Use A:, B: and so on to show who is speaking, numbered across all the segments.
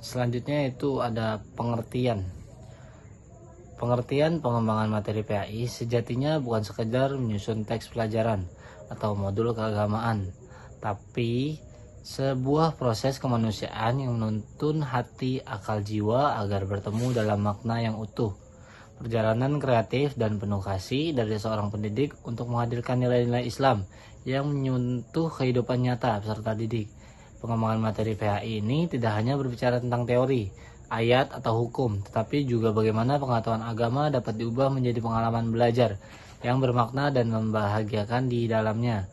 A: Selanjutnya itu ada pengertian. Pengertian pengembangan materi PAI sejatinya bukan sekedar menyusun teks pelajaran atau modul keagamaan, tapi sebuah proses kemanusiaan yang menuntun hati, akal, jiwa agar bertemu dalam makna yang utuh. Perjalanan kreatif dan penuh kasih dari seorang pendidik untuk menghadirkan nilai-nilai Islam yang menyentuh kehidupan nyata peserta didik. Pengembangan materi PHI ini tidak hanya berbicara tentang teori, ayat, atau hukum, tetapi juga bagaimana pengetahuan agama dapat diubah menjadi pengalaman belajar yang bermakna dan membahagiakan di dalamnya.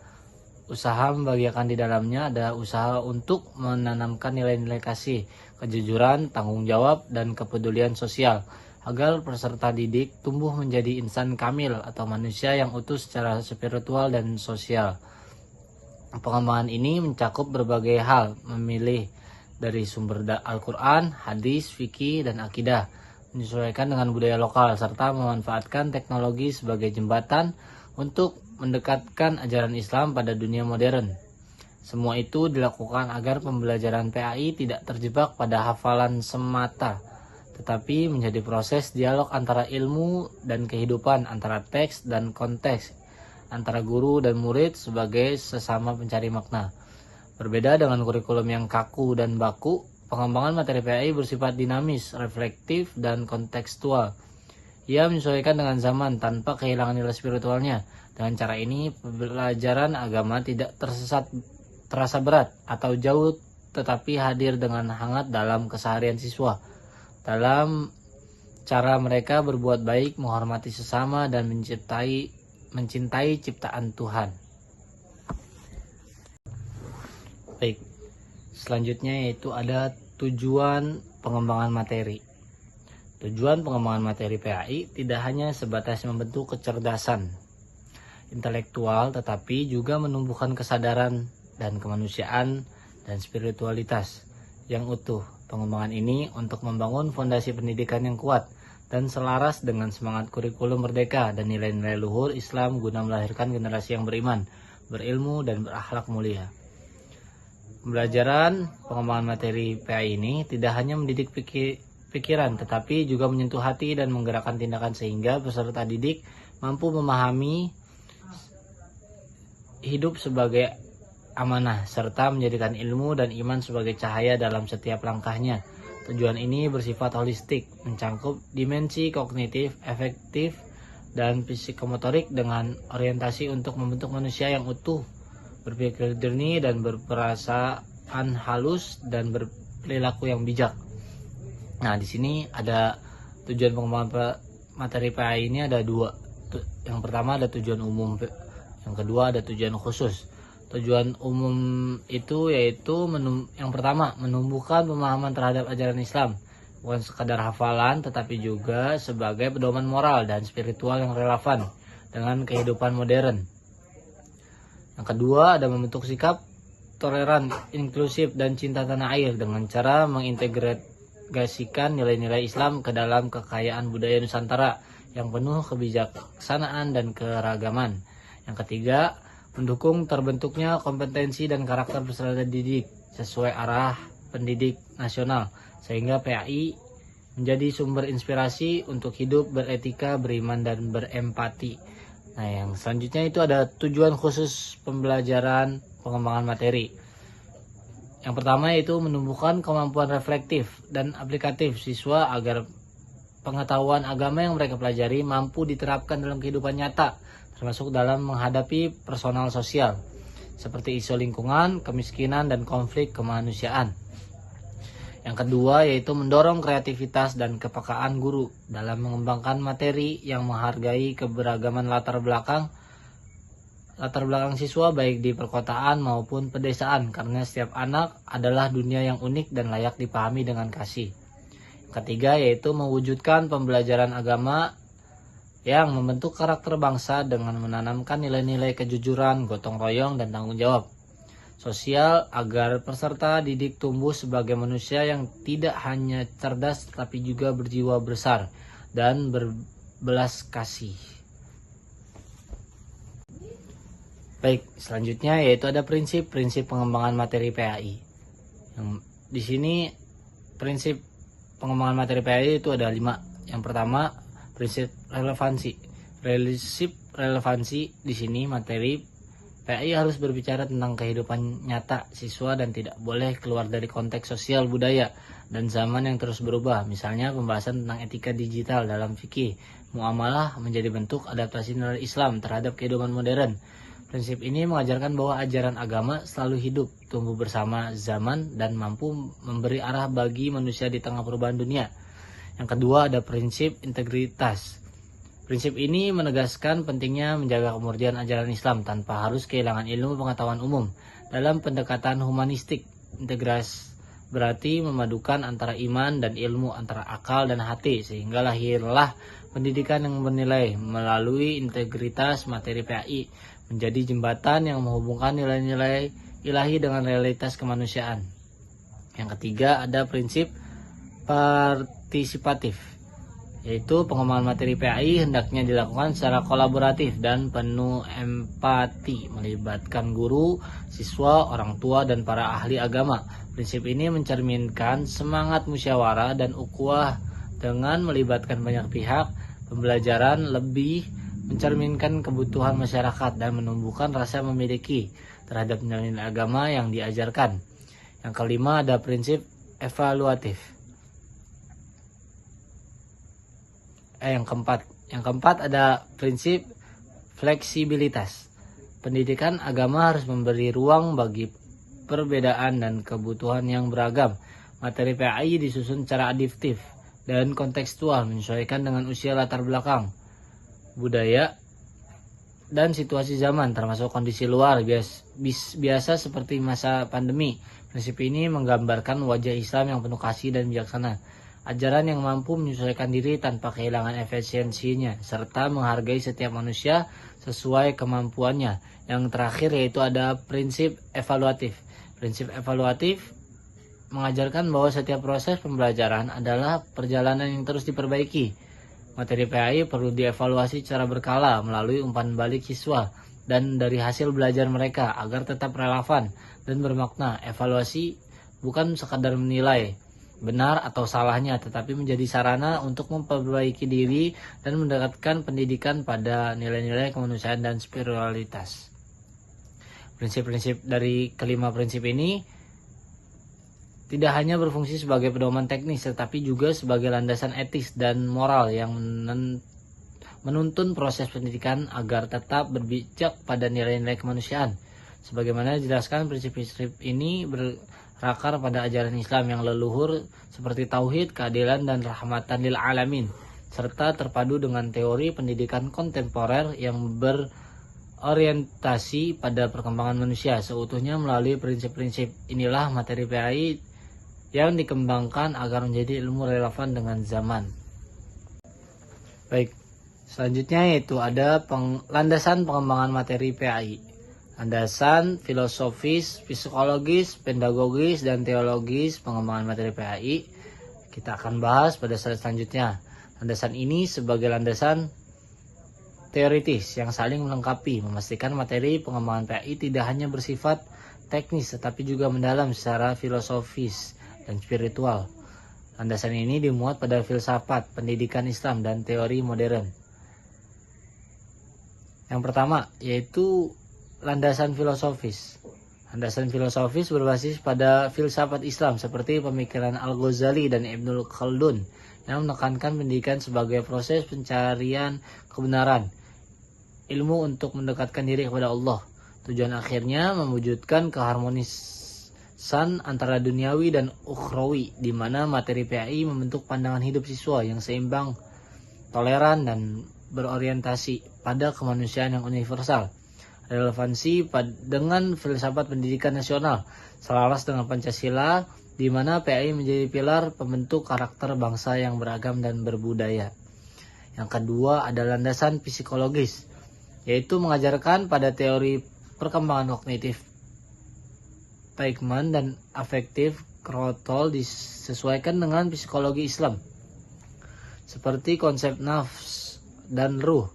A: Usaha membahagiakan di dalamnya ada usaha untuk menanamkan nilai-nilai kasih, kejujuran, tanggung jawab, dan kepedulian sosial, agar peserta didik tumbuh menjadi insan kamil atau manusia yang utuh secara spiritual dan sosial. Pengembangan ini mencakup berbagai hal, memilih dari sumber Al-Quran, hadis, fikih, dan akidah, menyesuaikan dengan budaya lokal, serta memanfaatkan teknologi sebagai jembatan untuk mendekatkan ajaran Islam pada dunia modern. Semua itu dilakukan agar pembelajaran PAI tidak terjebak pada hafalan semata, tetapi menjadi proses dialog antara ilmu dan kehidupan, antara teks dan konteks, antara guru dan murid sebagai sesama pencari makna. Berbeda dengan kurikulum yang kaku dan baku, pengembangan materi PAI bersifat dinamis, reflektif, dan kontekstual. Ia menyesuaikan dengan zaman tanpa kehilangan nilai spiritualnya. Dengan cara ini, pembelajaran agama tidak terasa berat atau jauh, tetapi hadir dengan hangat dalam keseharian siswa. Dalam cara mereka berbuat baik, menghormati sesama, dan mencintai ciptaan Tuhan. Baik, selanjutnya yaitu ada tujuan pengembangan materi. Tujuan pengembangan materi PAI tidak hanya sebatas membentuk kecerdasan intelektual, tetapi juga menumbuhkan kesadaran dan kemanusiaan dan spiritualitas yang utuh. Pengembangan ini untuk membangun fondasi pendidikan yang kuat dan selaras dengan semangat kurikulum merdeka dan nilai-nilai luhur Islam guna melahirkan generasi yang beriman, berilmu, dan berakhlak mulia. Pembelajaran pengembangan materi PAI ini tidak hanya mendidik pikiran, tetapi juga menyentuh hati dan menggerakkan tindakan sehingga peserta didik mampu memahami hidup sebagai amanah, serta menjadikan ilmu dan iman sebagai cahaya dalam setiap langkahnya. Tujuan ini bersifat holistik, mencakup dimensi kognitif, efektif, dan psikomotorik dengan orientasi untuk membentuk manusia yang utuh, berpikir jernih dan berperasaan halus dan berperilaku yang bijak. Nah, di sini ada tujuan pengembangan materi PAI ini ada dua. Yang pertama ada tujuan umum, yang kedua ada tujuan khusus. Tujuan umum itu yaitu yang pertama menumbuhkan pemahaman terhadap ajaran Islam, bukan sekadar hafalan tetapi juga sebagai pedoman moral dan spiritual yang relevan dengan kehidupan modern. Yang kedua ada membentuk sikap toleran, inklusif, dan cinta tanah air dengan cara mengintegrasikan nilai-nilai Islam ke dalam kekayaan budaya Nusantara yang penuh kebijaksanaan dan keragaman. Yang ketiga, mendukung terbentuknya kompetensi dan karakter peserta didik sesuai arah pendidik nasional, sehingga PAI menjadi sumber inspirasi untuk hidup beretika, beriman, dan berempati. Nah, yang selanjutnya itu ada tujuan khusus pembelajaran pengembangan materi. Yang pertama yaitu menumbuhkan kemampuan reflektif dan aplikatif siswa agar pengetahuan agama yang mereka pelajari mampu diterapkan dalam kehidupan nyata, termasuk dalam menghadapi personal sosial, seperti isu lingkungan, kemiskinan, dan konflik kemanusiaan. Yang kedua yaitu mendorong kreativitas dan kepekaan guru dalam mengembangkan materi yang menghargai keberagaman latar belakang siswa baik di perkotaan maupun pedesaan, karena setiap anak adalah dunia yang unik dan layak dipahami dengan kasih. Yang ketiga yaitu mewujudkan pembelajaran agama yang membentuk karakter bangsa dengan menanamkan nilai-nilai kejujuran, gotong royong, dan tanggung jawab sosial agar peserta didik tumbuh sebagai manusia yang tidak hanya cerdas tetapi juga berjiwa besar dan berbelas kasih. Baik, selanjutnya yaitu ada prinsip-prinsip pengembangan materi PAI. Yang di sini prinsip pengembangan materi PAI itu ada 5. Yang pertama, prinsip relevansi. Prinsip relevansi di sini materi PAI harus berbicara tentang kehidupan nyata siswa dan tidak boleh keluar dari konteks sosial, budaya, dan zaman yang terus berubah. Misalnya pembahasan tentang etika digital dalam fikih, muamalah menjadi bentuk adaptasi nilai Islam terhadap kehidupan modern. Prinsip ini mengajarkan bahwa ajaran agama selalu hidup, tumbuh bersama zaman, dan mampu memberi arah bagi manusia di tengah perubahan dunia. Yang kedua ada prinsip integritas. Prinsip ini menegaskan pentingnya menjaga kemurnian ajaran Islam tanpa harus kehilangan ilmu pengetahuan umum. Dalam pendekatan humanistik, integritas berarti memadukan antara iman dan ilmu, antara akal dan hati, sehingga lahirlah pendidikan yang bernilai. Melalui integritas, materi PAI menjadi jembatan yang menghubungkan nilai-nilai ilahi dengan realitas kemanusiaan. Yang ketiga ada prinsip partisipatif, yaitu pengembangan materi PAI hendaknya dilakukan secara kolaboratif dan penuh empati, melibatkan guru, siswa, orang tua, dan para ahli agama. Prinsip ini mencerminkan semangat musyawarah dan ukhuwah. Dengan melibatkan banyak pihak, pembelajaran lebih mencerminkan kebutuhan masyarakat dan menumbuhkan rasa memiliki terhadap nilai-nilai agama yang diajarkan. Yang kelima ada prinsip evaluatif. Yang keempat ada prinsip fleksibilitas. Pendidikan agama harus memberi ruang bagi perbedaan dan kebutuhan yang beragam. Materi PAI disusun secara adaptif dan kontekstual, menyesuaikan dengan usia, latar belakang, budaya, dan situasi zaman, termasuk kondisi luar biasa seperti masa pandemi. Prinsip ini menggambarkan wajah Islam yang penuh kasih dan bijaksana. Ajaran yang mampu menyesuaikan diri tanpa kehilangan efisiensinya, serta menghargai setiap manusia sesuai kemampuannya. Yang terakhir yaitu ada prinsip evaluatif. Prinsip evaluatif mengajarkan bahwa setiap proses pembelajaran adalah perjalanan yang terus diperbaiki. Materi PAI perlu dievaluasi secara berkala melalui umpan balik siswa dan dari hasil belajar mereka agar tetap relevan dan bermakna. Evaluasi bukan sekadar menilai benar atau salahnya, tetapi menjadi sarana untuk memperbaiki diri dan mendekatkan pendidikan pada nilai-nilai kemanusiaan dan spiritualitas. Prinsip-prinsip dari kelima prinsip ini tidak hanya berfungsi sebagai pedoman teknis, tetapi juga sebagai landasan etis dan moral yang menuntun proses pendidikan agar tetap berpijak pada nilai-nilai kemanusiaan. Sebagaimana dijelaskan, prinsip-prinsip ini berakar pada ajaran Islam yang leluhur seperti tauhid, keadilan, dan rahmatan lil alamin, serta terpadu dengan teori pendidikan kontemporer yang berorientasi pada perkembangan manusia seutuhnya. Melalui prinsip-prinsip inilah materi PAI yang dikembangkan agar menjadi ilmu relevan dengan zaman. Baik, selanjutnya yaitu ada landasan pengembangan materi PAI. Landasan filosofis, psikologis, pedagogis, dan teologis pengembangan materi PAI kita akan bahas pada slide selanjutnya. Landasan ini sebagai landasan teoritis yang saling melengkapi, memastikan materi pengembangan PAI tidak hanya bersifat teknis tetapi juga mendalam secara filosofis dan spiritual. Landasan ini dimuat pada filsafat, pendidikan Islam, dan teori modern. Yang pertama yaitu landasan filosofis. Landasan filosofis berbasis pada filsafat Islam seperti pemikiran Al-Ghazali dan Ibnul Khaldun yang menekankan pendidikan sebagai proses pencarian kebenaran, ilmu untuk mendekatkan diri kepada Allah. Tujuan akhirnya mewujudkan keharmonisan antara duniawi dan ukhrawi, di mana materi PAI membentuk pandangan hidup siswa yang seimbang, toleran, dan berorientasi pada kemanusiaan yang universal. Relevansi dengan filsafat pendidikan nasional selaras dengan Pancasila, di mana PAI menjadi pilar pembentuk karakter bangsa yang beragam dan berbudaya. Yang kedua ada landasan psikologis, yaitu mengajarkan pada teori perkembangan kognitif Teichmann dan afektif Kroll disesuaikan dengan psikologi Islam, seperti konsep nafs dan ruh,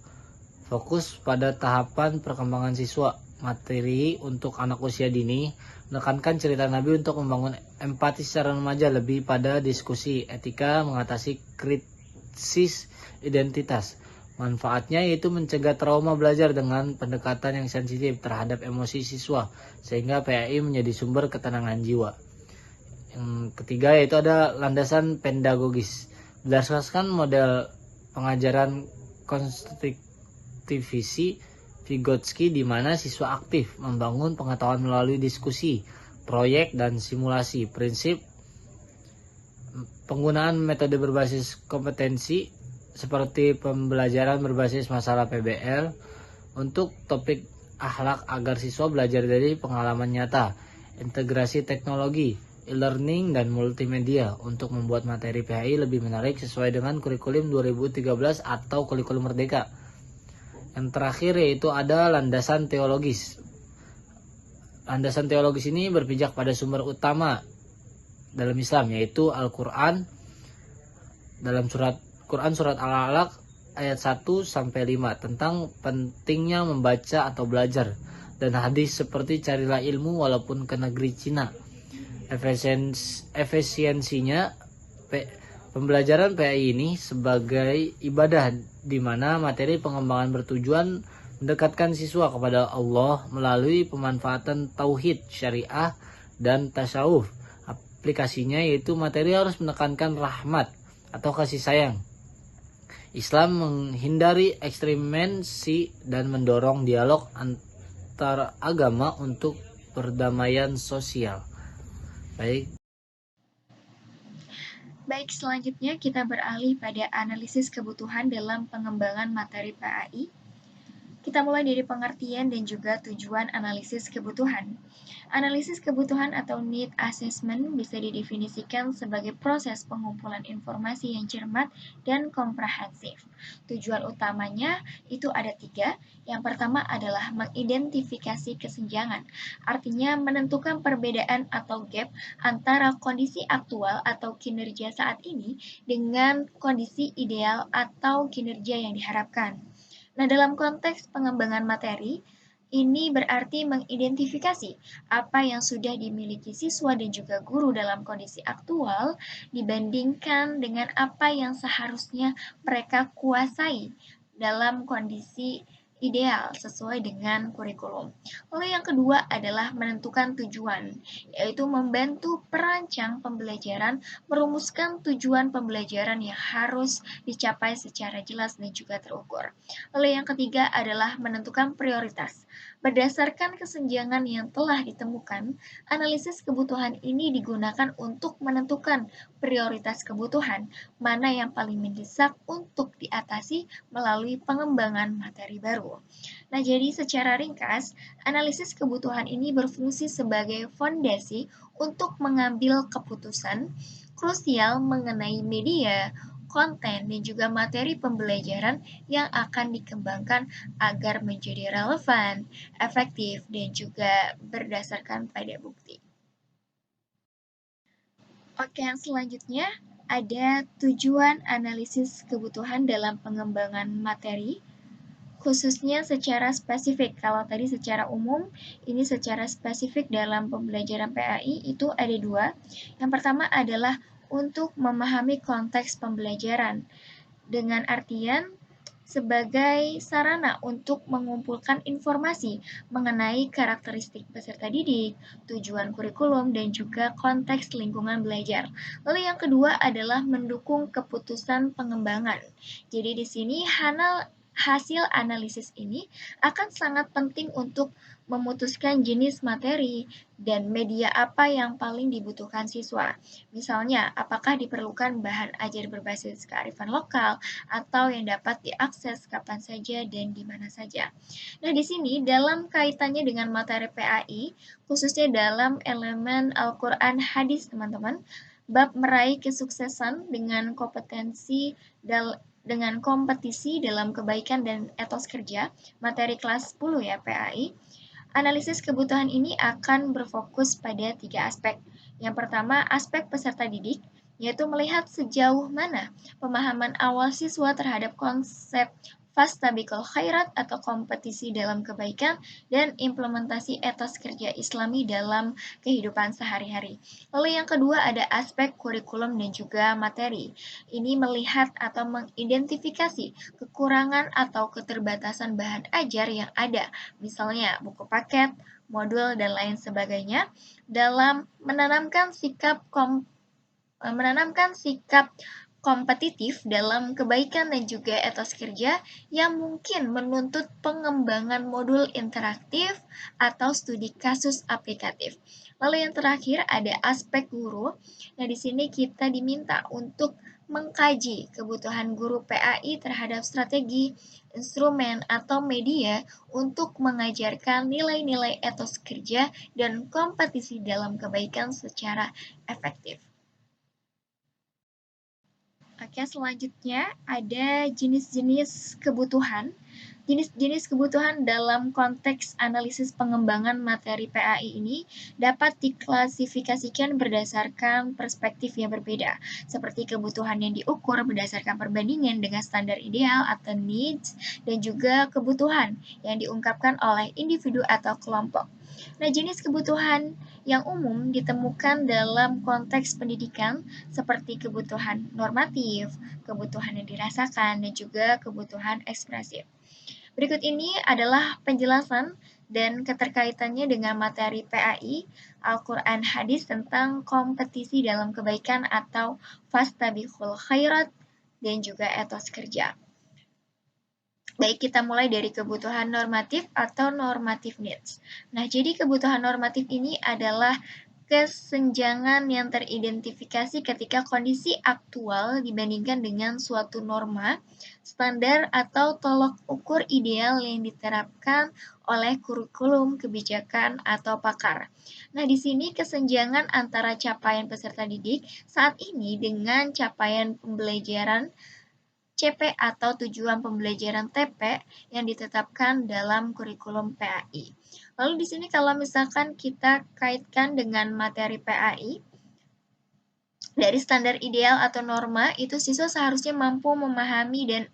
A: Fokus pada tahapan perkembangan siswa. Materi untuk anak usia dini menekankan cerita Nabi untuk membangun empati secara remaja, lebih pada diskusi etika mengatasi krisis identitas. Manfaatnya yaitu mencegah trauma belajar dengan pendekatan yang sensitif terhadap emosi siswa, sehingga PAI menjadi sumber ketenangan jiwa. Yang ketiga yaitu ada landasan pedagogis. Berdasarkan model pengajaran konstruktivisi Vygotsky, di mana siswa aktif membangun pengetahuan melalui diskusi, proyek, dan simulasi. Prinsip penggunaan metode berbasis kompetensi seperti pembelajaran berbasis masalah PBL untuk topik akhlak agar siswa belajar dari pengalaman nyata. Integrasi teknologi, e-learning, dan multimedia untuk membuat materi PHI lebih menarik sesuai dengan kurikulum 2013 atau kurikulum Merdeka. Yang terakhir yaitu ada landasan teologis. Landasan teologis ini berpijak pada sumber utama dalam Islam, yaitu Al-Quran. Dalam Quran surat Al-Alaq ayat 1-5 tentang pentingnya membaca atau belajar, dan hadis seperti carilah ilmu walaupun ke negeri Cina. Efisiensinya pembelajaran PAI ini sebagai ibadah, di mana materi pengembangan bertujuan mendekatkan siswa kepada Allah melalui pemanfaatan tauhid, syariah, dan tasawuf. Aplikasinya yaitu materi harus menekankan rahmat atau kasih sayang. Islam menghindari ekstremisme dan mendorong dialog antar agama untuk perdamaian sosial.
B: Baik, selanjutnya kita beralih pada analisis kebutuhan dalam pengembangan materi PAI. Kita mulai dari pengertian dan juga tujuan analisis kebutuhan. Analisis kebutuhan atau need assessment bisa didefinisikan sebagai proses pengumpulan informasi yang cermat dan komprehensif. Tujuan utamanya itu ada 3. Yang pertama adalah mengidentifikasi kesenjangan, artinya menentukan perbedaan atau gap antara kondisi aktual atau kinerja saat ini dengan kondisi ideal atau kinerja yang diharapkan. Nah, dalam konteks pengembangan materi, ini berarti mengidentifikasi apa yang sudah dimiliki siswa dan juga guru dalam kondisi aktual dibandingkan dengan apa yang seharusnya mereka kuasai dalam kondisi ideal sesuai dengan kurikulum. Lalu yang kedua adalah menentukan tujuan, yaitu membantu perancang pembelajaran merumuskan tujuan pembelajaran yang harus dicapai secara jelas dan juga terukur. Lalu yang ketiga adalah menentukan prioritas. Berdasarkan kesenjangan yang telah ditemukan, analisis kebutuhan ini digunakan untuk menentukan prioritas kebutuhan, mana yang paling mendesak untuk diatasi melalui pengembangan materi baru. Nah, jadi secara ringkas, analisis kebutuhan ini berfungsi sebagai fondasi untuk mengambil keputusan krusial mengenai media, konten, dan juga materi pembelajaran yang akan dikembangkan agar menjadi relevan, efektif, dan juga berdasarkan pada bukti. Oke, yang selanjutnya ada tujuan analisis kebutuhan dalam pengembangan materi, khususnya secara spesifik. Kalau tadi secara umum, ini secara spesifik dalam pembelajaran PAI itu ada 2. Yang pertama adalah untuk memahami konteks pembelajaran, dengan artian sebagai sarana untuk mengumpulkan informasi mengenai karakteristik peserta didik, tujuan kurikulum, dan juga konteks lingkungan belajar. Lalu yang kedua adalah mendukung keputusan pengembangan. Jadi di sini hasil analisis ini akan sangat penting untuk memutuskan jenis materi dan media apa yang paling dibutuhkan siswa. Misalnya, apakah diperlukan bahan ajar berbasis kearifan lokal atau yang dapat diakses kapan saja dan di mana saja. Nah, di sini dalam kaitannya dengan materi PAI, khususnya dalam elemen Al-Quran hadis, teman-teman, bab meraih kesuksesan dengan kompetisi dalam kebaikan dan etos kerja, materi kelas 10 ya PAI. Analisis kebutuhan ini akan berfokus pada 3 aspek. Yang pertama, aspek peserta didik, yaitu melihat sejauh mana pemahaman awal siswa terhadap konsep fastabiqul khairat atau kompetisi dalam kebaikan, dan implementasi etos kerja Islami dalam kehidupan sehari-hari. Lalu yang kedua ada aspek kurikulum dan juga materi. Ini melihat atau mengidentifikasi kekurangan atau keterbatasan bahan ajar yang ada, misalnya buku paket, modul, dan lain sebagainya, dalam menanamkan sikap kompetitif dalam kebaikan dan juga etos kerja yang mungkin menuntut pengembangan modul interaktif atau studi kasus aplikatif. Lalu yang terakhir ada aspek guru. Nah, di sini kita diminta untuk mengkaji kebutuhan guru PAI terhadap strategi, instrumen, atau media untuk mengajarkan nilai-nilai etos kerja dan kompetisi dalam kebaikan secara efektif. Oke, selanjutnya ada jenis-jenis kebutuhan. Jenis-jenis kebutuhan dalam konteks analisis pengembangan materi PAI ini dapat diklasifikasikan berdasarkan perspektif yang berbeda, seperti kebutuhan yang diukur berdasarkan perbandingan dengan standar ideal atau needs, dan juga kebutuhan yang diungkapkan oleh individu atau kelompok. Nah, jenis kebutuhan yang umum ditemukan dalam konteks pendidikan seperti kebutuhan normatif, kebutuhan yang dirasakan, dan juga kebutuhan ekspresif. Berikut ini adalah penjelasan dan keterkaitannya dengan materi PAI, Al-Quran Hadis tentang kompetisi dalam kebaikan atau fastabiqul khairat dan juga etos kerja. Baik, kita mulai dari kebutuhan normatif atau normative needs. Nah, jadi kebutuhan normatif ini adalah kesenjangan yang teridentifikasi ketika kondisi aktual dibandingkan dengan suatu norma, standar, atau tolok ukur ideal yang diterapkan oleh kurikulum, kebijakan, atau pakar. Nah, di sini kesenjangan antara capaian peserta didik saat ini dengan capaian pembelajaran CP atau tujuan pembelajaran TP yang ditetapkan dalam kurikulum PAI. Lalu di sini kalau misalkan kita kaitkan dengan materi PAI, dari standar ideal atau norma, itu siswa seharusnya mampu memahami dan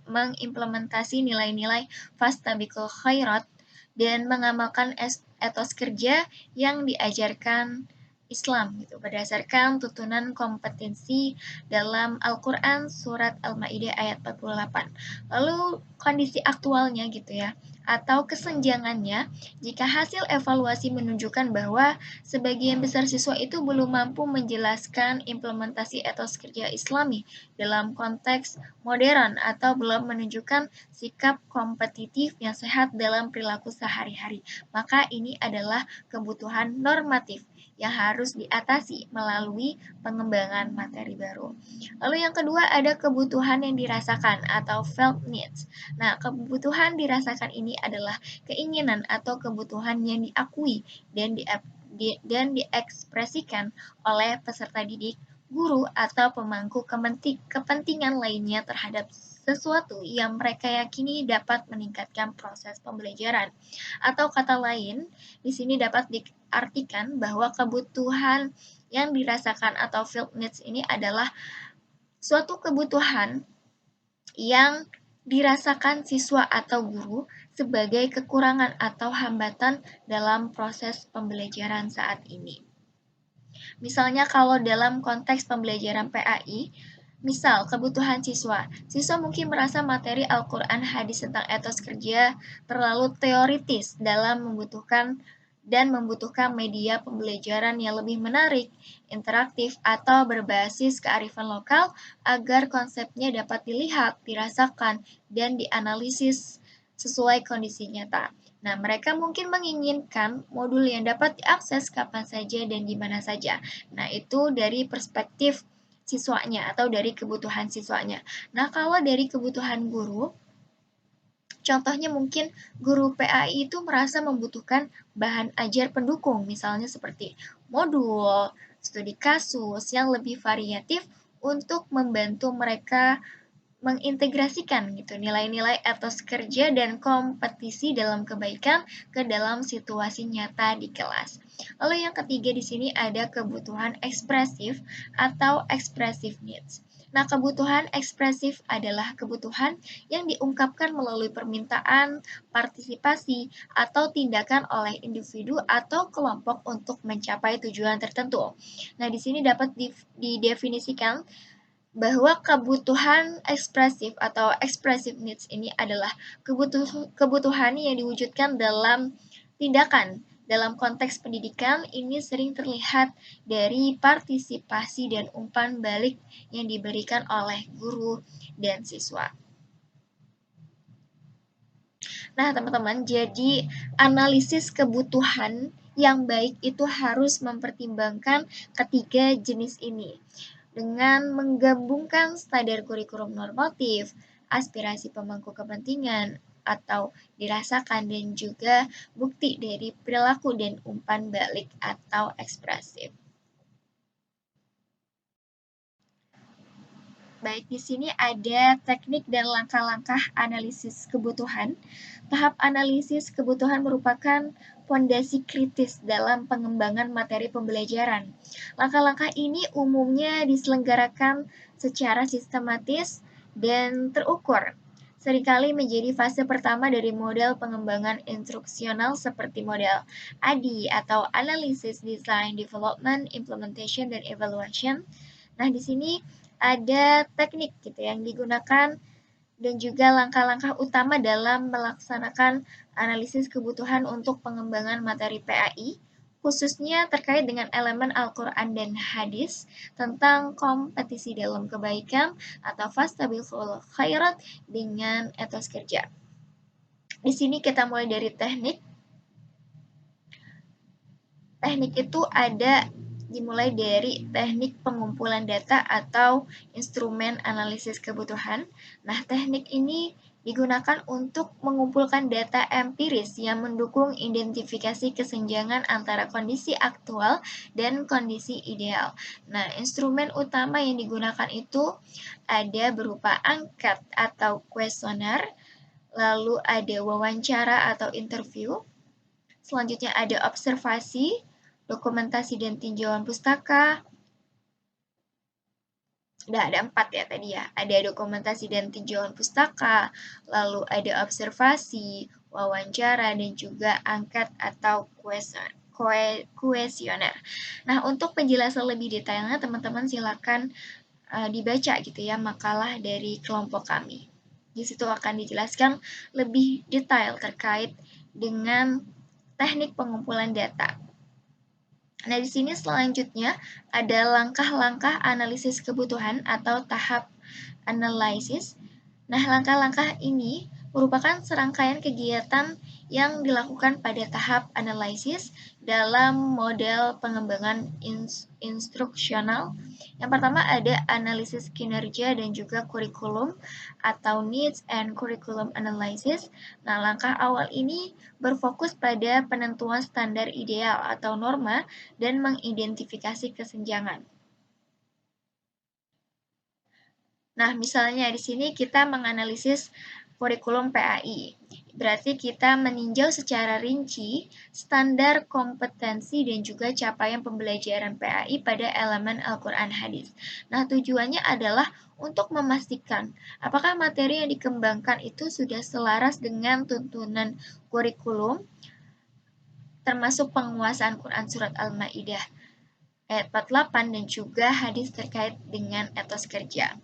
B: mengimplementasi nilai-nilai fastabiqul khairat dan mengamalkan etos kerja yang diajarkan Islam gitu, berdasarkan tuntunan kompetensi dalam Al-Quran surat Al-Maidah ayat 48. Lalu kondisi aktualnya gitu ya, atau kesenjangannya jika hasil evaluasi menunjukkan bahwa sebagian besar siswa itu belum mampu menjelaskan implementasi etos kerja Islami dalam konteks modern atau belum menunjukkan sikap kompetitif yang sehat dalam perilaku sehari-hari, maka ini adalah kebutuhan normatif yang harus diatasi melalui pengembangan materi baru. Lalu yang kedua ada kebutuhan yang dirasakan atau felt needs. Nah, kebutuhan dirasakan ini adalah keinginan atau kebutuhan yang diakui dan diekspresikan oleh peserta didik, guru, atau pemangku kepentingan lainnya terhadap sesuatu yang mereka yakini dapat meningkatkan proses pembelajaran. Atau kata lain, di sini dapat diartikan bahwa kebutuhan yang dirasakan atau felt needs ini adalah suatu kebutuhan yang dirasakan siswa atau guru sebagai kekurangan atau hambatan dalam proses pembelajaran saat ini. Misalnya kalau dalam konteks pembelajaran PAI, misal kebutuhan siswa, siswa mungkin merasa materi Al-Quran hadis tentang etos kerja terlalu teoritis dalam membutuhkan media pembelajaran yang lebih menarik, interaktif, atau berbasis kearifan lokal agar konsepnya dapat dilihat, dirasakan, dan dianalisis sesuai kondisi nyata. Nah, mereka mungkin menginginkan modul yang dapat diakses kapan saja dan di mana saja. Nah, itu dari perspektif siswanya atau dari kebutuhan siswanya. Nah, kalau dari kebutuhan guru, contohnya mungkin guru PAI itu merasa membutuhkan bahan ajar pendukung, misalnya seperti modul, studi kasus yang lebih variatif untuk membantu mereka mengintegrasikan gitu nilai-nilai etos kerja dan kompetisi dalam kebaikan ke dalam situasi nyata di kelas. Lalu yang ketiga di sini ada kebutuhan ekspresif atau expressive needs. Nah, kebutuhan ekspresif adalah kebutuhan yang diungkapkan melalui permintaan, partisipasi, atau tindakan oleh individu atau kelompok untuk mencapai tujuan tertentu. Nah, di sini dapat didefinisikan bahwa kebutuhan ekspresif atau expressive needs ini adalah kebutuhan yang diwujudkan dalam tindakan. Dalam konteks pendidikan, ini sering terlihat dari partisipasi dan umpan balik yang diberikan oleh guru dan siswa. Nah, teman-teman, jadi analisis kebutuhan yang baik itu harus mempertimbangkan ketiga jenis ini dengan menggabungkan standar kurikulum normatif, aspirasi pemangku kepentingan, atau dirasakan dan juga bukti dari perilaku dan umpan balik atau ekspresif. Baik, di sini ada teknik dan langkah-langkah analisis kebutuhan. Tahap analisis kebutuhan merupakan fondasi kritis dalam pengembangan materi pembelajaran. Langkah-langkah ini umumnya diselenggarakan secara sistematis dan terukur. Seringkali menjadi fase pertama dari model pengembangan instruksional seperti model ADI atau Analysis, Design, Development, Implementation, dan Evaluation. Nah, di sini ada teknik gitu yang digunakan dan juga langkah-langkah utama dalam melaksanakan analisis kebutuhan untuk pengembangan materi PAI, khususnya terkait dengan elemen Al-Quran dan hadis tentang kompetisi dalam kebaikan atau fastabiqul khairat dengan etos kerja. Di sini kita mulai dari teknik. Teknik itu ada dimulai dari teknik pengumpulan data atau instrumen analisis kebutuhan. Nah, teknik ini digunakan untuk mengumpulkan data empiris yang mendukung identifikasi kesenjangan antara kondisi aktual dan kondisi ideal. Nah, instrumen utama yang digunakan itu ada berupa angket atau kuesioner, lalu ada wawancara atau interview, selanjutnya ada observasi, dokumentasi dan tinjauan pustaka. Udah ada 4 ya tadi ya. Ada dokumentasi dan tinjauan pustaka, lalu ada observasi, wawancara, dan juga angket atau kuesioner. Nah, untuk penjelasan lebih detailnya teman-teman silakan dibaca gitu ya makalah dari kelompok kami. Di situ akan dijelaskan lebih detail terkait dengan teknik pengumpulan data. Nah, di sini selanjutnya ada langkah-langkah analisis kebutuhan atau tahap analysis. Nah, langkah-langkah ini merupakan serangkaian kegiatan yang dilakukan pada tahap analisis dalam model pengembangan instruksional. Yang pertama ada analisis kinerja dan juga kurikulum atau needs and curriculum analysis. Nah, langkah awal ini berfokus pada penentuan standar ideal atau norma dan mengidentifikasi kesenjangan. Nah, misalnya di sini kita menganalisis kurikulum PAI. Berarti kita meninjau secara rinci standar kompetensi dan juga capaian pembelajaran PAI pada elemen Al-Quran hadis. Nah, tujuannya adalah untuk memastikan apakah materi yang dikembangkan itu sudah selaras dengan tuntunan kurikulum termasuk penguasaan Quran Surat Al-Ma'idah ayat 48 dan juga hadis terkait dengan etos kerja.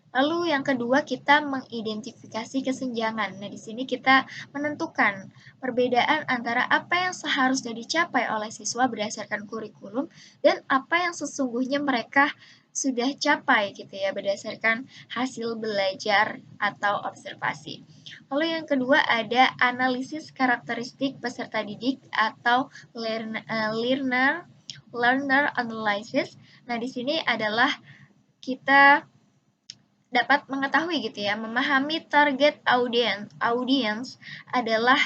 B: Lalu yang kedua kita mengidentifikasi kesenjangan. Nah, di sini kita menentukan perbedaan antara apa yang seharusnya dicapai oleh siswa berdasarkan kurikulum dan apa yang sesungguhnya mereka sudah capai gitu ya berdasarkan hasil belajar atau observasi. Lalu yang kedua ada analisis karakteristik peserta didik atau learner analysis. Nah, di sini adalah kita dapat mengetahui gitu ya, memahami target audience adalah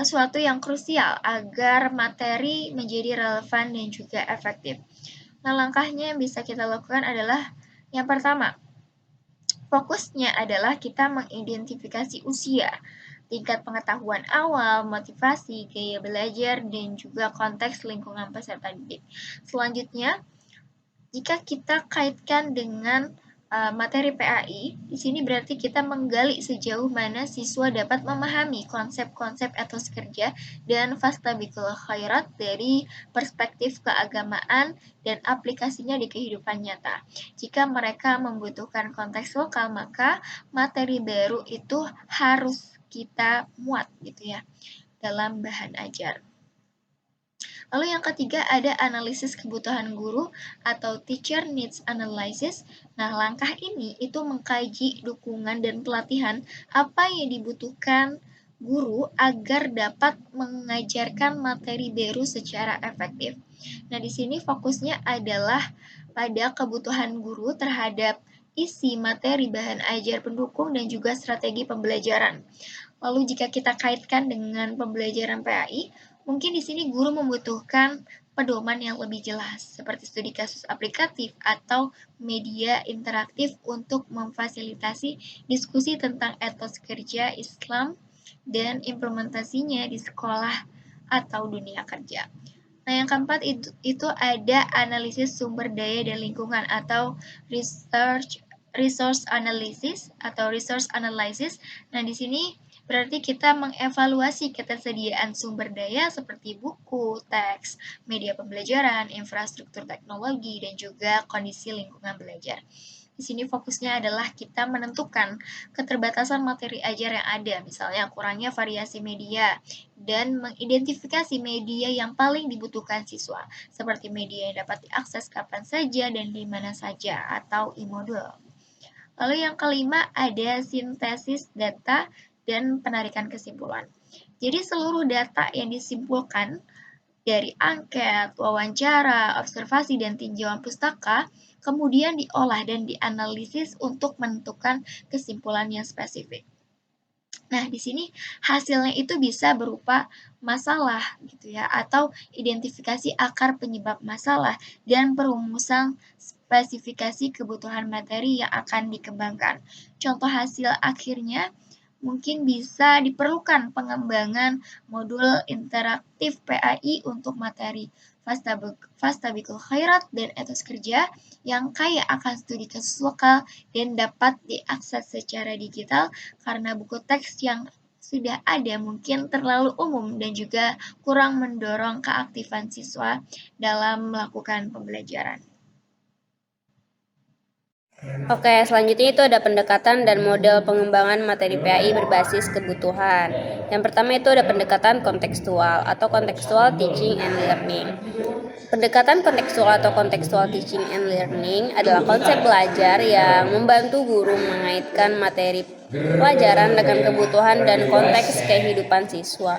B: suatu yang krusial agar materi menjadi relevan dan juga efektif. Nah, langkahnya yang bisa kita lakukan adalah yang pertama, fokusnya adalah kita mengidentifikasi usia, tingkat pengetahuan awal, motivasi, gaya belajar, dan juga konteks lingkungan peserta didik. Selanjutnya, Jika kita kaitkan dengan materi PAI, di sini berarti kita menggali sejauh mana siswa dapat memahami konsep-konsep etos kerja dan fastabiqul khairat dari perspektif keagamaan dan aplikasinya di kehidupan nyata. Jika mereka membutuhkan konteks lokal, maka materi baru itu harus kita muat gitu ya dalam bahan ajar. Lalu yang ketiga ada analisis kebutuhan guru atau teacher needs analysis. Nah, langkah ini itu mengkaji dukungan dan pelatihan apa yang dibutuhkan guru agar dapat mengajarkan materi baru secara efektif. Nah, di sini fokusnya adalah pada kebutuhan guru terhadap isi materi bahan ajar pendukung dan juga strategi pembelajaran. Lalu jika kita kaitkan dengan pembelajaran PAI, mungkin di sini guru membutuhkan pedoman yang lebih jelas, seperti studi kasus aplikatif atau media interaktif untuk memfasilitasi diskusi tentang etos kerja Islam dan implementasinya di sekolah atau dunia kerja. Nah, yang keempat itu ada analisis sumber daya dan lingkungan atau resource analysis. Nah, di sini berarti kita mengevaluasi ketersediaan sumber daya seperti buku, teks, media pembelajaran, infrastruktur teknologi, dan juga kondisi lingkungan belajar. Di sini fokusnya adalah kita menentukan keterbatasan materi ajar yang ada, misalnya kurangnya variasi media, dan mengidentifikasi media yang paling dibutuhkan siswa, seperti media yang dapat diakses kapan saja dan di mana saja, atau e-modul. Lalu yang kelima ada sintesis data dan penarikan kesimpulan. Jadi seluruh data yang disimpulkan dari angket, wawancara, observasi, dan tinjauan pustaka kemudian diolah dan dianalisis untuk menentukan kesimpulan yang spesifik. Nah, di sini hasilnya itu bisa berupa masalah gitu ya, atau identifikasi akar penyebab masalah dan perumusan spesifikasi kebutuhan materi yang akan dikembangkan. Contoh hasil akhirnya mungkin bisa diperlukan pengembangan modul interaktif PAI untuk materi fastabiqul khairat dan etos kerja yang kaya akan studi kasus lokal dan dapat diakses secara digital karena buku teks yang sudah ada mungkin terlalu umum dan juga kurang mendorong keaktifan siswa dalam melakukan pembelajaran.
C: Oke, selanjutnya itu ada pendekatan dan model pengembangan materi PAI berbasis kebutuhan. Yang pertama itu ada pendekatan kontekstual atau contextual teaching and learning. Pendekatan kontekstual atau contextual teaching and learning adalah konsep belajar yang membantu guru mengaitkan materi pelajaran dengan kebutuhan dan konteks kehidupan siswa.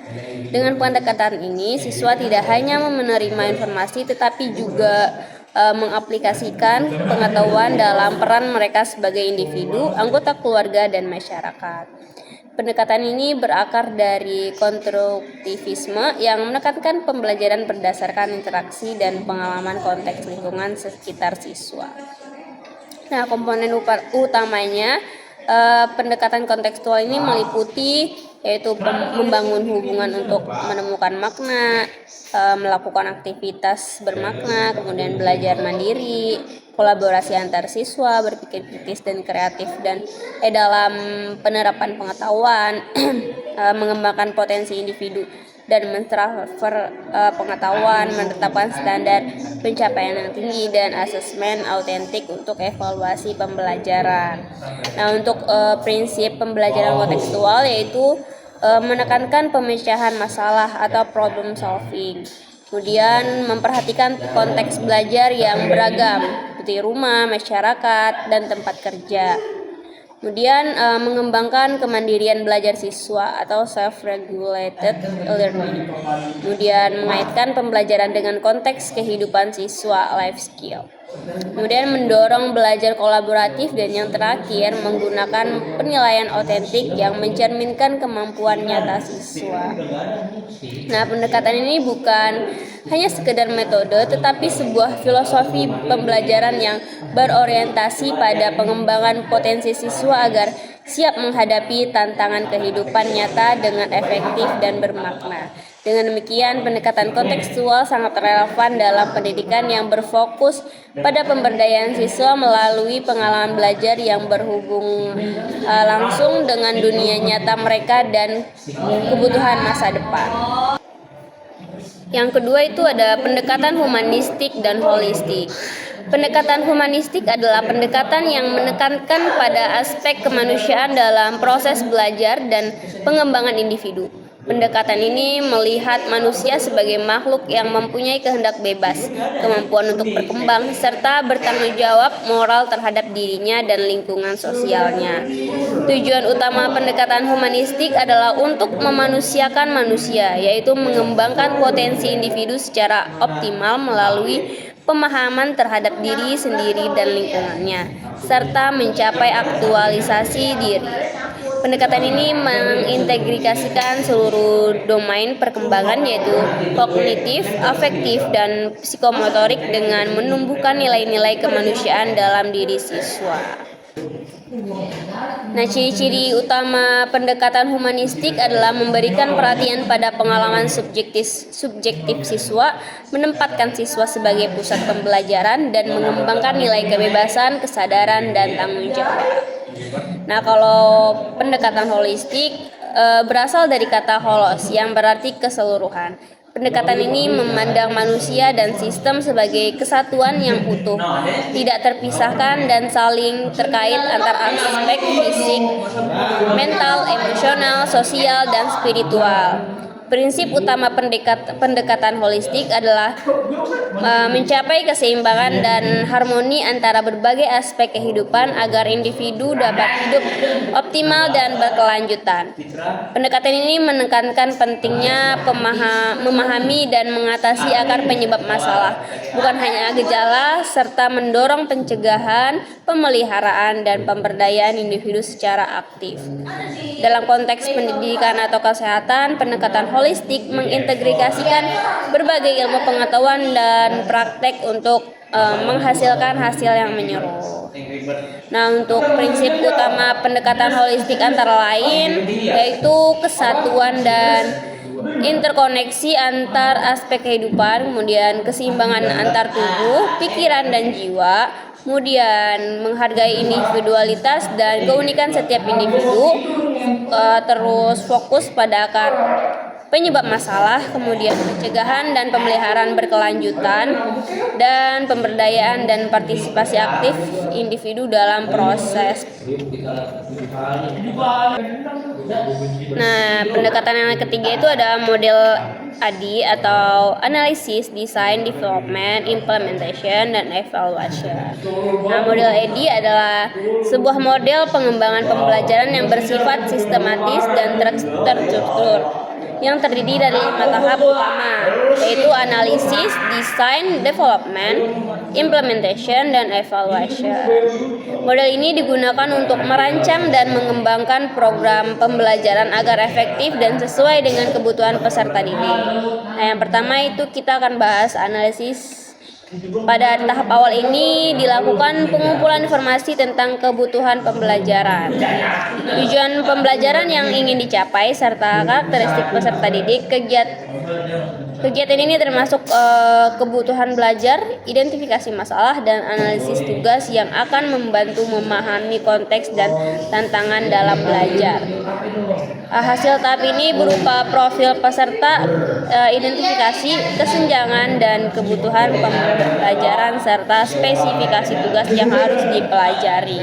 C: Dengan pendekatan ini, siswa tidak hanya menerima informasi tetapi juga mengaplikasikan pengetahuan dalam peran mereka sebagai individu, anggota keluarga, dan masyarakat. Pendekatan ini berakar dari konstruktivisme yang menekankan pembelajaran berdasarkan interaksi dan pengalaman konteks lingkungan sekitar siswa. Nah, komponen utamanya pendekatan kontekstual ini meliputi yaitu membangun hubungan untuk menemukan makna, melakukan aktivitas bermakna, kemudian belajar mandiri, kolaborasi antar siswa, berpikir kritis dan kreatif dan dalam penerapan pengetahuan, mengembangkan potensi individu dan mentransfer pengetahuan, menetapkan standar pencapaian yang tinggi dan asesmen autentik untuk evaluasi pembelajaran. Nah, untuk prinsip pembelajaran kontekstual yaitu menekankan pemecahan masalah atau problem solving. Kemudian memperhatikan konteks belajar yang beragam seperti rumah, masyarakat, dan tempat kerja. Kemudian mengembangkan kemandirian belajar siswa atau self-regulated learning. Kemudian mengaitkan pembelajaran dengan konteks kehidupan siswa, life skill. Kemudian mendorong belajar kolaboratif dan yang terakhir menggunakan penilaian otentik yang mencerminkan kemampuan nyata siswa. Nah, pendekatan ini bukan hanya sekedar metode tetapi sebuah filosofi pembelajaran yang berorientasi pada pengembangan potensi siswa agar siap menghadapi tantangan kehidupan nyata dengan efektif dan bermakna. Dengan demikian, pendekatan kontekstual sangat relevan dalam pendidikan yang berfokus pada pemberdayaan siswa melalui pengalaman belajar yang berhubung langsung dengan dunia nyata mereka dan kebutuhan masa depan. Yang kedua itu ada pendekatan humanistik dan holistik. Pendekatan humanistik adalah pendekatan yang menekankan pada aspek kemanusiaan dalam proses belajar dan pengembangan individu. Pendekatan ini melihat manusia sebagai makhluk yang mempunyai kehendak bebas, kemampuan untuk berkembang, serta bertanggung jawab moral terhadap dirinya dan lingkungan sosialnya. Tujuan utama pendekatan humanistik adalah untuk memanusiakan manusia, yaitu mengembangkan potensi individu secara optimal melalui pemahaman terhadap diri sendiri dan lingkungannya, serta mencapai aktualisasi diri. Pendekatan ini mengintegrasikan seluruh domain perkembangan yaitu kognitif, afektif, dan psikomotorik dengan menumbuhkan nilai-nilai kemanusiaan dalam diri siswa. Nah, ciri-ciri utama pendekatan humanistik adalah memberikan perhatian pada pengalaman subjektif siswa, menempatkan siswa sebagai pusat pembelajaran, dan mengembangkan nilai kebebasan, kesadaran, dan tanggung jawab. Nah, kalau pendekatan holistik berasal dari kata holos yang berarti keseluruhan. Pendekatan ini memandang manusia dan sistem sebagai kesatuan yang utuh, tidak terpisahkan dan saling terkait antara aspek fisik, mental, emosional, sosial, dan spiritual. Prinsip utama pendekatan holistik adalah mencapai keseimbangan dan harmoni antara berbagai aspek kehidupan agar individu dapat hidup optimal dan berkelanjutan. Pendekatan ini menekankan pentingnya memahami dan mengatasi akar penyebab masalah, bukan hanya gejala, serta mendorong pencegahan, pemeliharaan, dan pemberdayaan individu secara aktif. Dalam konteks pendidikan atau kesehatan, pendekatan holistik mengintegrasikan berbagai ilmu pengetahuan dan praktek untuk menghasilkan hasil yang menyeluruh. Nah, untuk prinsip utama pendekatan holistik antara lain yaitu kesatuan dan interkoneksi antar aspek kehidupan, kemudian keseimbangan antar tubuh, pikiran, dan jiwa, kemudian menghargai individualitas dan keunikan setiap individu, terus fokus pada akar penyebab masalah, kemudian pencegahan dan pemeliharaan berkelanjutan, dan pemberdayaan dan partisipasi aktif individu dalam proses. Nah, pendekatan yang ketiga itu ada model ADI atau Analysis, Design, Development, Implementation, dan Evaluation. Nah, model ADI adalah sebuah model pengembangan pembelajaran yang bersifat sistematis dan terstruktur, yang terdiri dari 5 tahap utama, yaitu analisis, design, development, implementation, dan evaluation. Model ini digunakan untuk merancang dan mengembangkan program pembelajaran agar efektif dan sesuai dengan kebutuhan peserta didik. Nah, yang pertama itu kita akan bahas analisis. Pada tahap awal ini dilakukan pengumpulan informasi tentang kebutuhan pembelajaran, tujuan pembelajaran yang ingin dicapai, serta karakteristik peserta didik. Kegiatan ini termasuk kebutuhan belajar, identifikasi masalah, dan analisis tugas yang akan membantu memahami konteks dan tantangan dalam belajar. Hasil tahap ini berupa profil peserta, identifikasi, kesenjangan, dan kebutuhan pembelajaran, serta spesifikasi tugas yang harus dipelajari.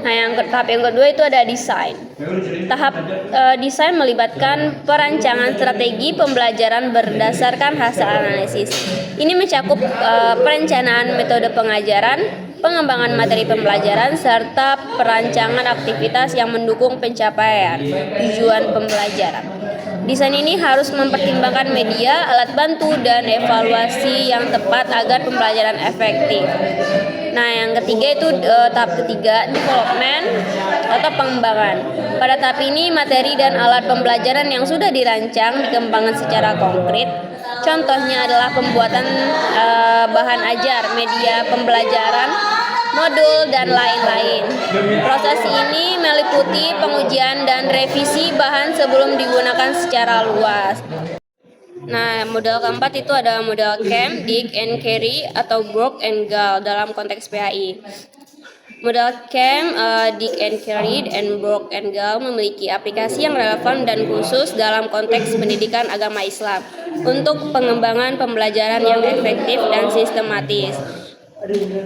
C: Nah, tahap yang kedua itu ada desain. Tahap desain melibatkan perancangan strategi pembelajaran berdasarkan hasil analisis. Ini mencakup perencanaan metode pengajaran, pengembangan materi pembelajaran, serta perancangan aktivitas yang mendukung pencapaian tujuan pembelajaran. Desain ini harus mempertimbangkan media, alat bantu, dan evaluasi yang tepat agar pembelajaran efektif. Nah, yang ketiga itu tahap ketiga, development atau pengembangan. Pada tahap ini materi dan alat pembelajaran yang sudah dirancang dikembangkan secara konkret. Contohnya adalah pembuatan bahan ajar, media pembelajaran, modul, dan lain-lain. Proses ini meliputi pengujian dan revisi bahan sebelum digunakan secara luas. Nah, model keempat itu ada model CAM, Dig and Carry atau Broke and Gal dalam konteks PAI. Model CAM, Dig and Carry, and Broke and Gal memiliki aplikasi yang relevan dan khusus dalam konteks pendidikan agama Islam untuk pengembangan pembelajaran yang efektif dan sistematis.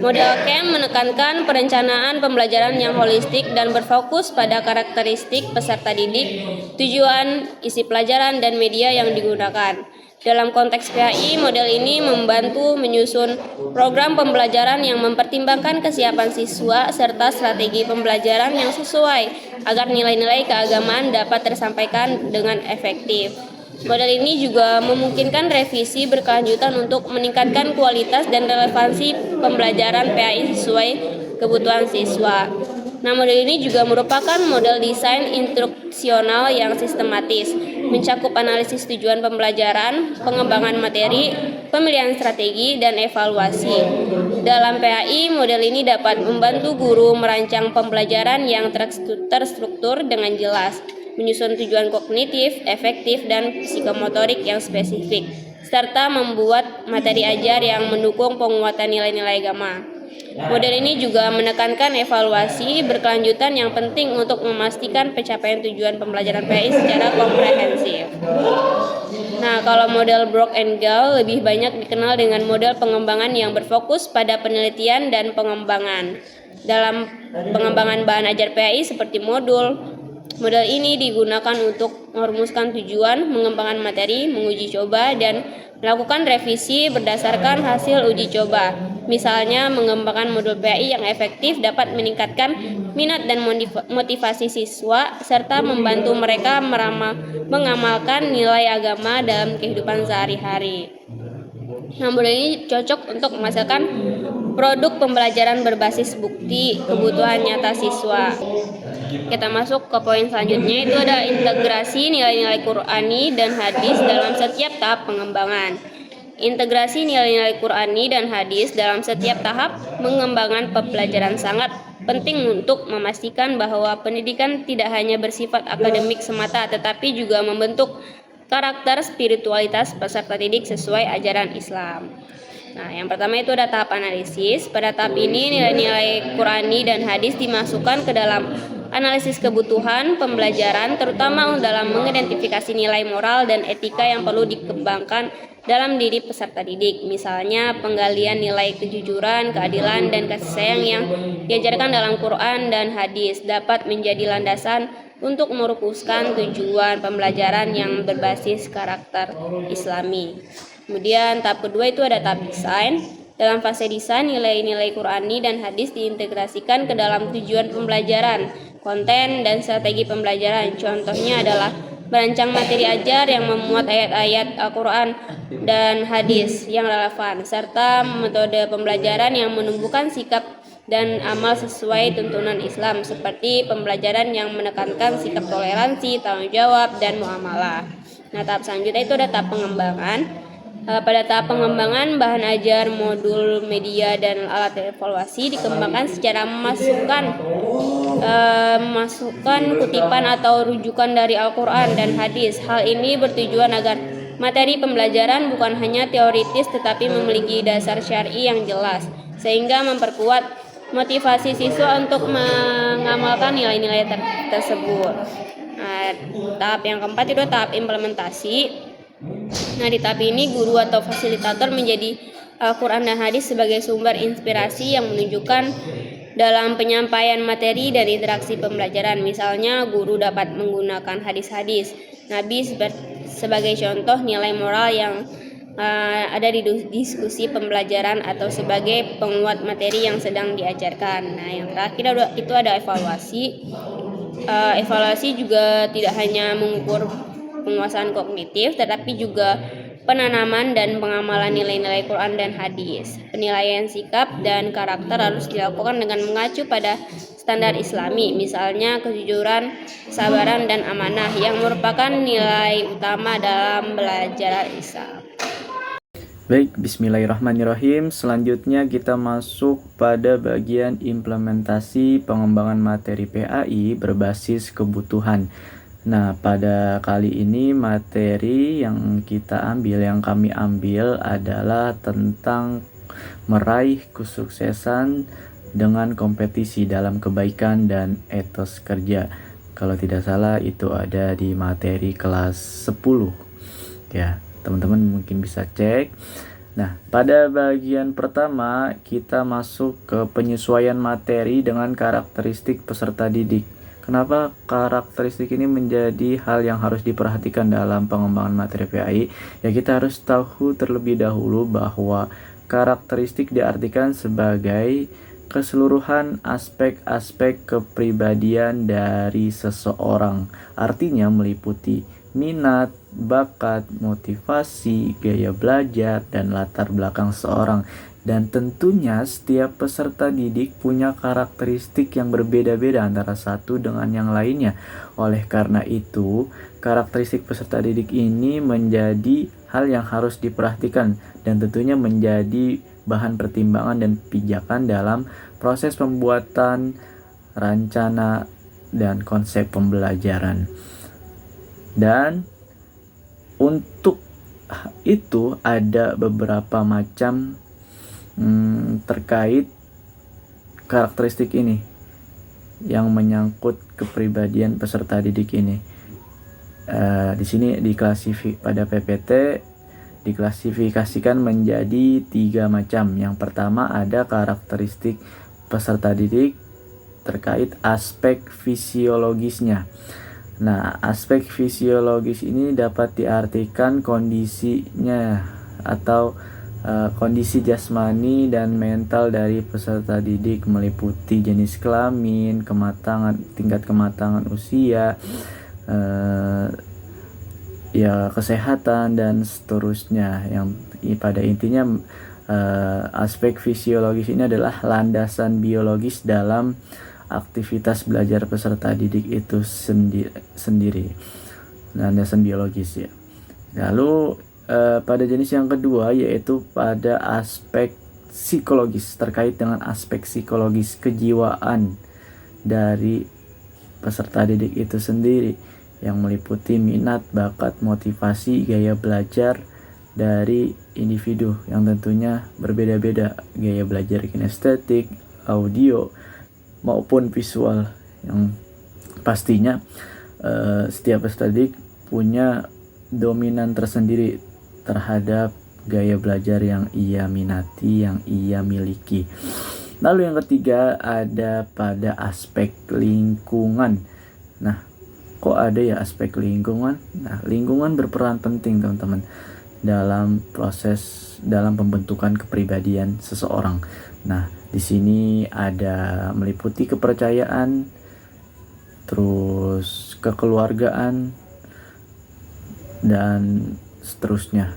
C: Model CAM menekankan perencanaan pembelajaran yang holistik dan berfokus pada karakteristik peserta didik, tujuan, isi pelajaran, dan media yang digunakan. Dalam konteks PAI, model ini membantu menyusun program pembelajaran yang mempertimbangkan kesiapan siswa serta strategi pembelajaran yang sesuai agar nilai-nilai keagamaan dapat tersampaikan dengan efektif. Model ini juga memungkinkan revisi berkelanjutan untuk meningkatkan kualitas dan relevansi pembelajaran PAI sesuai kebutuhan siswa. Nah, model ini juga merupakan model desain instruksional yang sistematis, mencakup analisis tujuan pembelajaran, pengembangan materi, pemilihan strategi, dan evaluasi. Dalam PAI, model ini dapat membantu guru merancang pembelajaran yang terstruktur dengan jelas, menyusun tujuan kognitif, efektif, dan psikomotorik yang spesifik, serta membuat materi ajar yang mendukung penguatan nilai-nilai agama. Model ini juga menekankan evaluasi berkelanjutan yang penting untuk memastikan pencapaian tujuan pembelajaran PAI secara komprehensif. Nah, kalau model Broke and Gal lebih banyak dikenal dengan model pengembangan yang berfokus pada penelitian dan pengembangan. Dalam pengembangan bahan ajar PAI seperti modul ini digunakan untuk merumuskan tujuan, mengembangkan materi, menguji coba, dan melakukan revisi berdasarkan hasil uji coba. Misalnya, mengembangkan modul PAI yang efektif dapat meningkatkan minat dan motivasi siswa, serta membantu mereka mengamalkan nilai agama dalam kehidupan sehari-hari. Nah, model ini cocok untuk menghasilkan produk pembelajaran berbasis bukti kebutuhan nyata siswa. Kita masuk ke poin selanjutnya, itu ada integrasi nilai-nilai Qur'ani dan hadis dalam setiap tahap pengembangan. Integrasi nilai-nilai Qur'ani dan hadis dalam setiap tahap pengembangan pembelajaran sangat penting untuk memastikan bahwa pendidikan tidak hanya bersifat akademik semata, tetapi juga membentuk karakter spiritualitas peserta didik sesuai ajaran Islam. Nah, yang pertama itu ada tahap analisis. Pada tahap ini nilai-nilai Qur'ani dan hadis dimasukkan ke dalam analisis kebutuhan pembelajaran, terutama dalam mengidentifikasi nilai moral dan etika yang perlu dikembangkan dalam diri peserta didik. Misalnya, penggalian nilai kejujuran, keadilan, dan kasih sayang yang diajarkan dalam Quran dan hadis dapat menjadi landasan untuk merumuskan tujuan pembelajaran yang berbasis karakter Islami. Kemudian tahap kedua itu ada tahap desain. Dalam fase desain, nilai-nilai Qur'ani dan hadis diintegrasikan ke dalam tujuan pembelajaran, konten, dan strategi pembelajaran. Contohnya adalah merancang materi ajar yang memuat ayat-ayat Al-Quran dan hadis yang relevan, serta metode pembelajaran yang menumbuhkan sikap dan amal sesuai tuntunan Islam, seperti pembelajaran yang menekankan sikap toleransi, tanggung jawab, dan muamalah. Nah, tahap selanjutnya itu ada tahap pengembangan. Pada tahap pengembangan, bahan ajar, modul, media, dan alat evaluasi dikembangkan secara masukan kutipan atau rujukan dari Al-Quran dan hadis. Hal ini bertujuan agar materi pembelajaran bukan hanya teoritis tetapi memiliki dasar syar'i yang jelas, sehingga memperkuat motivasi siswa untuk mengamalkan nilai-nilai tersebut. Nah, tahap yang keempat itu tahap implementasi. Nah, di tahap ini guru atau fasilitator menjadi Al-Quran dan hadis sebagai sumber inspirasi yang menunjukkan dalam penyampaian materi dan interaksi pembelajaran. Misalnya, guru dapat menggunakan hadis-hadis Nabi sebagai contoh nilai moral yang ada di diskusi pembelajaran atau sebagai penguat materi yang sedang diajarkan. Nah, yang terakhir itu ada evaluasi. Evaluasi juga tidak hanya mengukur penguasaan kognitif, tetapi juga penanaman dan pengamalan nilai-nilai Quran dan hadis. Penilaian sikap dan karakter harus dilakukan dengan mengacu pada standar Islami, misalnya kejujuran, kesabaran, dan amanah yang merupakan nilai utama dalam belajar Islam.
D: Baik, bismillahirrahmanirrahim. Selanjutnya kita masuk pada bagian implementasi pengembangan materi PAI berbasis kebutuhan. Nah, pada kali ini materi yang kami ambil adalah tentang meraih kesuksesan dengan kompetisi dalam kebaikan dan etos kerja. Kalau tidak salah itu ada di materi kelas 10. Ya, teman-teman mungkin bisa cek. Nah, pada bagian pertama kita masuk ke penyesuaian materi dengan karakteristik peserta didik. Kenapa karakteristik ini menjadi hal yang harus diperhatikan dalam pengembangan materi PAI? Ya, kita harus tahu terlebih dahulu bahwa karakteristik diartikan sebagai keseluruhan aspek-aspek kepribadian dari seseorang. Artinya meliputi minat, bakat, motivasi, gaya belajar, dan latar belakang seorang. Dan tentunya setiap peserta didik punya karakteristik yang berbeda-beda antara satu dengan yang lainnya. Oleh karena itu, karakteristik peserta didik ini menjadi hal yang harus diperhatikan dan tentunya menjadi bahan pertimbangan dan pijakan dalam proses pembuatan rencana dan konsep pembelajaran. Dan untuk itu ada beberapa macam terkait karakteristik ini yang menyangkut kepribadian peserta didik ini. Di sini pada PPT diklasifikasikan menjadi 3 macam. Yang pertama ada karakteristik peserta didik terkait aspek fisiologisnya. Nah, aspek fisiologis ini dapat diartikan kondisinya atau kondisi jasmani dan mental dari peserta didik, meliputi jenis kelamin, tingkat kematangan usia, kesehatan dan seterusnya. Yang pada intinya aspek fisiologis ini adalah landasan biologis dalam aktivitas belajar peserta didik itu sendiri, landasan biologis ya. Lalu pada jenis yang kedua yaitu pada aspek psikologis, terkait dengan aspek psikologis kejiwaan dari peserta didik itu sendiri, yang meliputi minat, bakat, motivasi, gaya belajar dari individu yang tentunya berbeda-beda, gaya belajar kinestetik, audio maupun visual, yang pastinya setiap peserta didik punya dominan tersendiri terhadap gaya belajar yang ia minati, yang ia miliki. Lalu yang ketiga ada pada aspek lingkungan. Nah, kok ada ya aspek lingkungan? Nah, lingkungan berperan penting teman-teman dalam pembentukan kepribadian seseorang. Nah, di sini ada meliputi kepercayaan, terus kekeluargaan, dan seterusnya.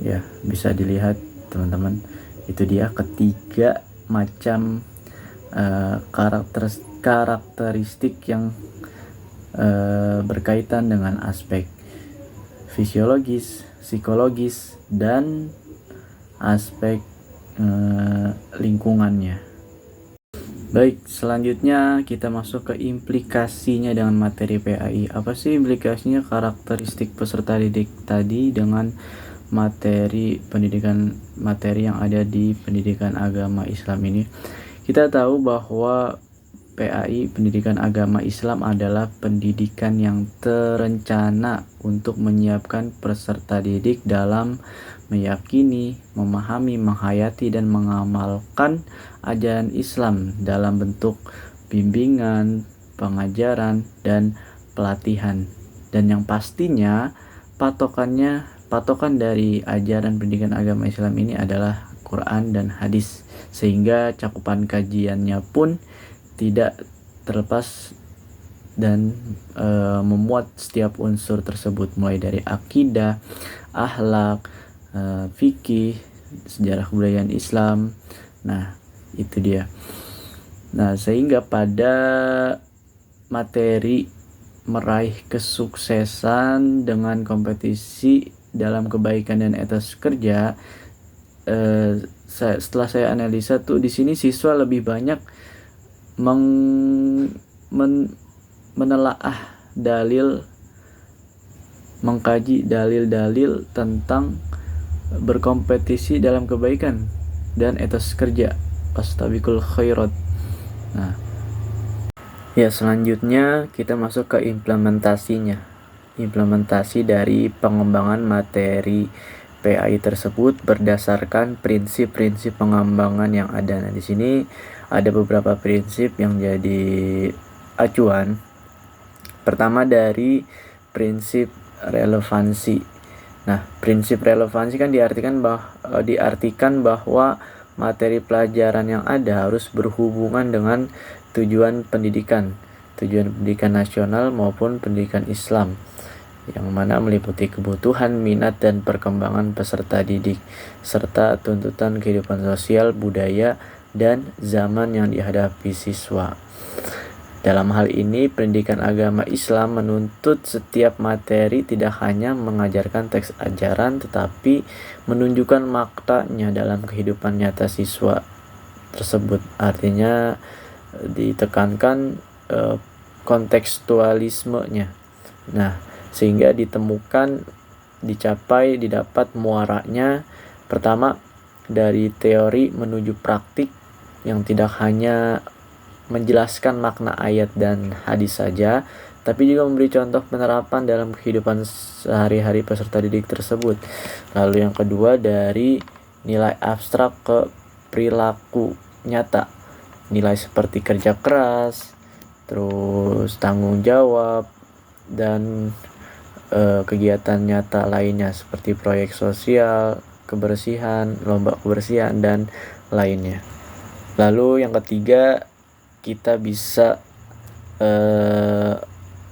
D: Ya, bisa dilihat teman-teman, itu dia ketiga macam karakteristik yang berkaitan dengan aspek fisiologis, psikologis, dan aspek lingkungannya. Baik, selanjutnya kita masuk ke implikasinya dengan materi PAI. Apa sih implikasinya karakteristik peserta didik tadi dengan materi yang ada di pendidikan agama Islam ini? Kita tahu bahwa PAI, pendidikan agama Islam, adalah pendidikan yang terencana untuk menyiapkan peserta didik dalam meyakini, memahami, menghayati, dan mengamalkan ajaran Islam dalam bentuk bimbingan, pengajaran, dan pelatihan. Dan yang pastinya patokan dari ajaran pendidikan agama Islam ini adalah Quran dan hadis, sehingga cakupan kajiannya pun tidak terlepas dan memuat setiap unsur tersebut, mulai dari akidah, akhlak, fikih, sejarah kebudayaan Islam. Nah, itu dia. Nah, sehingga pada materi meraih kesuksesan dengan kompetisi dalam kebaikan dan etos kerja, setelah saya analisa tuh di sini siswa lebih banyak menelaah dalil, mengkaji dalil-dalil tentang berkompetisi dalam kebaikan dan etos kerja, fastabiqul khairat. Nah, ya selanjutnya kita masuk ke implementasinya. Implementasi dari pengembangan materi PAI tersebut berdasarkan prinsip-prinsip pengembangan yang ada. Nah, di sini ada beberapa prinsip yang jadi acuan. Pertama dari prinsip relevansi. Nah, prinsip relevansi kan diartikan bahwa materi pelajaran yang ada harus berhubungan dengan tujuan pendidikan nasional maupun pendidikan Islam, yang mana meliputi kebutuhan, minat, dan perkembangan peserta didik, serta tuntutan kehidupan sosial, budaya, dan zaman yang dihadapi siswa. Dalam hal ini, pendidikan agama Islam menuntut setiap materi tidak hanya mengajarkan teks ajaran, tetapi menunjukkan maknanya dalam kehidupan nyata siswa tersebut. Artinya ditekankan kontekstualismenya. Nah, sehingga didapat muaranya pertama dari teori menuju praktik yang tidak hanya menjelaskan makna ayat dan hadis saja, tapi juga memberi contoh penerapan dalam kehidupan sehari-hari peserta didik tersebut. Lalu yang kedua dari nilai abstrak ke perilaku nyata, nilai seperti kerja keras, terus tanggung jawab, dan kegiatan nyata lainnya seperti proyek sosial, kebersihan, lomba kebersihan, dan lainnya. Lalu yang ketiga, kita bisa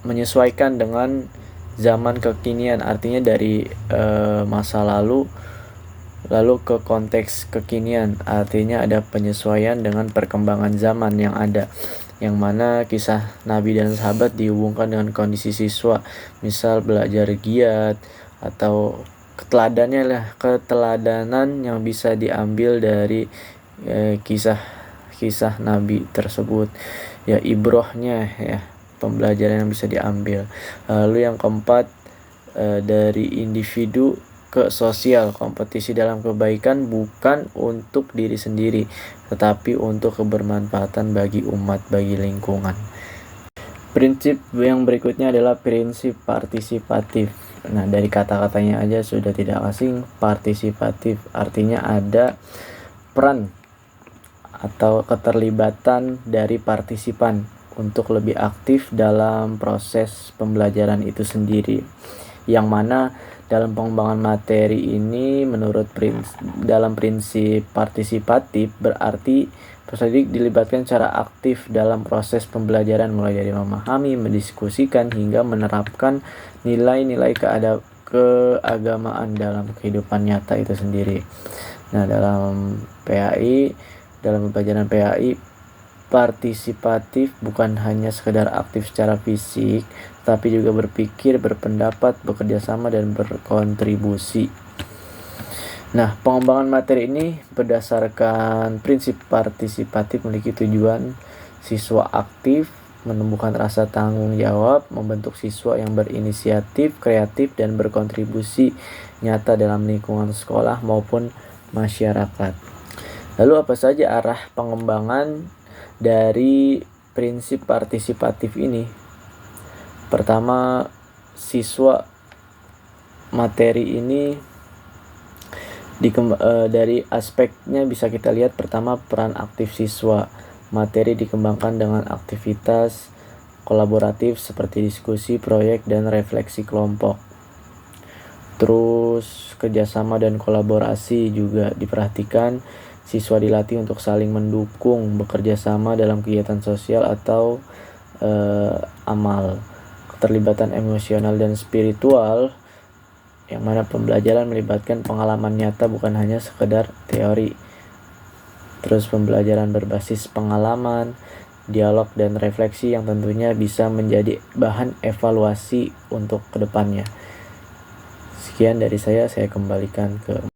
D: menyesuaikan dengan zaman kekinian, artinya dari masa lalu ke konteks kekinian, artinya ada penyesuaian dengan perkembangan zaman yang ada, yang mana kisah Nabi dan sahabat dihubungkan dengan kondisi siswa, misal belajar giat atau keteladanan yang bisa diambil dari kisah Nabi tersebut, ya ibrohnya, ya pembelajaran yang bisa diambil. Lalu yang keempat, dari individu ke sosial, kompetisi dalam kebaikan bukan untuk diri sendiri, tetapi untuk kebermanfaatan bagi umat, bagi lingkungan. Prinsip yang berikutnya adalah prinsip partisipatif. Nah, dari kata-katanya aja sudah tidak asing. Partisipatif artinya ada peran atau keterlibatan dari partisipan untuk lebih aktif dalam proses pembelajaran itu sendiri, yang mana dalam pengembangan materi ini menurut dalam prinsip partisipatif berarti peserta didik dilibatkan secara aktif dalam proses pembelajaran, mulai dari memahami, mendiskusikan, hingga menerapkan nilai-nilai keagamaan dalam kehidupan nyata itu sendiri. Nah, dalam pembelajaran PAI, partisipatif bukan hanya sekedar aktif secara fisik, tapi juga berpikir, berpendapat, bekerja sama, dan berkontribusi. Nah, pengembangan materi ini berdasarkan prinsip partisipatif memiliki tujuan siswa aktif, menumbuhkan rasa tanggung jawab, membentuk siswa yang berinisiatif, kreatif, dan berkontribusi nyata dalam lingkungan sekolah maupun masyarakat. Lalu apa saja arah pengembangan dari prinsip partisipatif ini? Pertama, siswa materi ini dari aspeknya bisa kita lihat. Pertama, peran aktif siswa. Materi dikembangkan dengan aktivitas kolaboratif seperti diskusi, proyek, dan refleksi kelompok. Terus kerjasama dan kolaborasi juga diperhatikan. Siswa dilatih untuk saling mendukung, bekerja sama dalam kegiatan sosial atau amal. Keterlibatan emosional dan spiritual, yang mana pembelajaran melibatkan pengalaman nyata bukan hanya sekedar teori. Terus pembelajaran berbasis pengalaman, dialog, dan refleksi yang tentunya bisa menjadi bahan evaluasi untuk kedepannya. Sekian dari saya kembalikan ke